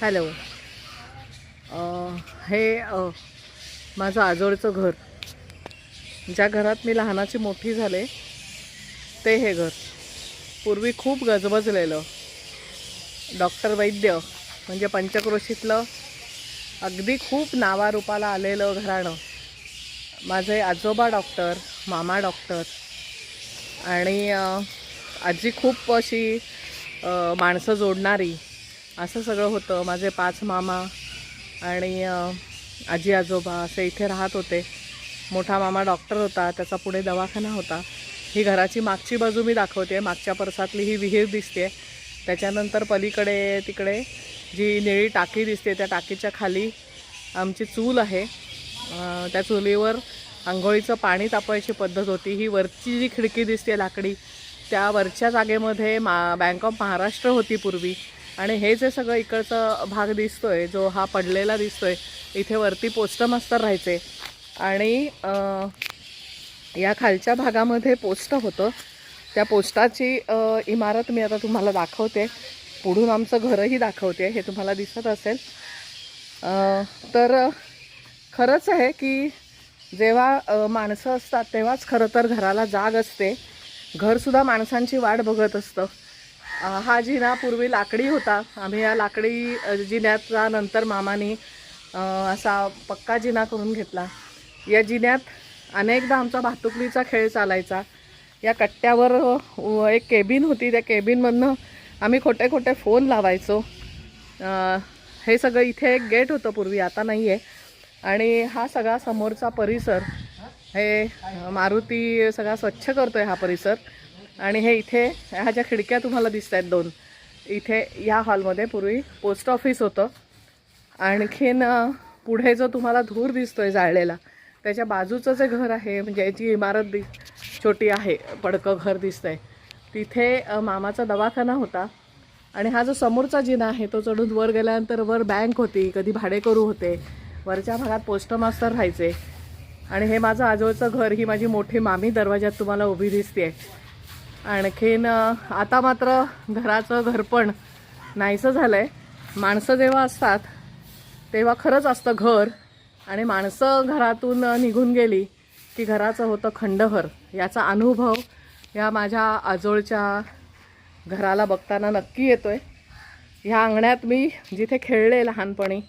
Hello. हे माझं आजोळचं घर, ज्या घरात मी लहानाची मोठी झाले ते हे घर. पूर्वी खूप गजबजलेलं, डॉक्टर वैद्य म्हणजे पंचक्रोशीतलं अगदी खूप नावारूपाला आलेलं घराणं. माझे आजोबा डॉक्टर, मामा डॉक्टर आणि आजी खूप अशी माणसं जोडणारी, असं सगळं होतं. माझे 5 मामा आणि आजी आजोबा असे इथे राहत होते. मोठा मामा डॉक्टर होता, त्याचा पुढे दवाखाना होता. ही घराची मागची बाजू मी दाखवते. मागच्या परसातली ही विहीर दिसते. त्याच्यानंतर पलीकडे तिकडे जी निळी टाकी दिसते, त्या टाकीच्या खाली आमची चूल आहे. त्या चुलीवर आंघोळीचं पाणी तापवायची पद्धत होती. ही वरची जी खिडकी दिसते लाकडी, त्या वरच्या जागेमध्ये बँक ऑफ महाराष्ट्र होती पूर्वी. आणि हे जे सगळं इकडचा भाग दिसतोय, जो हा पडलेला दिसतोय, इथे वरती पोस्ट मास्तर राहायचे. आणि या खालच्या भागामध्ये पोस्ट होतं. त्या पोस्टाची इमारत मी आता तुम्हाला दाखवते. पुढून आमचं घरही दाखवते, हे तुम्हाला दिसत असेल. तर खरंच आहे की जेव्हा माणसं असतात तेव्हाच खरं तर घराला जाग असते. घरसुद्धा माणसांची वाट बघत असतं. हा जिना पूर्वी लाकडी होता. आम्ही या लाकडी जिन्याचा नंतर मामानी असा पक्का जिना करून घेतला. या जिन्यात अनेकदा आमचा भातुकलीचा खेळ चालायचा. या कट्ट्यावर एक केबिन होती. त्या केबिनमधनं आम्ही खोटे खोटे फोन लावायचो. हे सगळं इथे एक गेट होतं पूर्वी, आता नाही आहे. आणि हा सगळा समोरचा परिसर, हे मारुती सगळा स्वच्छ करतो आहे हा परिसर. आणि हे इथे ह्या ज्या खिडक्या तुम्हाला दिसत आहेत 2, इथे या हॉलमध्ये पूर्वी पोस्ट ऑफिस होतं. आणखीन पुढे जो तुम्हाला धूर दिसतोय जाळलेला, त्याच्या बाजूचं जे घर आहे, म्हणजे जी इमारत छोटी आहे, पडकं घर दिसतंय, तिथे मामाचा दवाखाना होता. आणि हा जो समोरचा जिना आहे तो चढून वर गेल्यानंतर वर बँक होती, कधी भाडेकरू होते, वरच्या भागात पोस्ट मास्तर राहायचे. आणि हे माझं आजोळचं घर, ही माझी मोठी मामी दरवाजात तुम्हाला उभी दिसते. आणखीन आता मात्र घराचं घरपण नाहीसं झालं आहे. माणसं जेव्हा असतात तेव्हा खरंच असतं घर, आणि माणसं घरातून निघून गेली की घराचं होतं खंडहर. याचा अनुभव या माझ्या आजोळच्या घराला बघताना नक्की येतो आहे. ह्या अंगणात मी जिथे खेळले लहानपणी,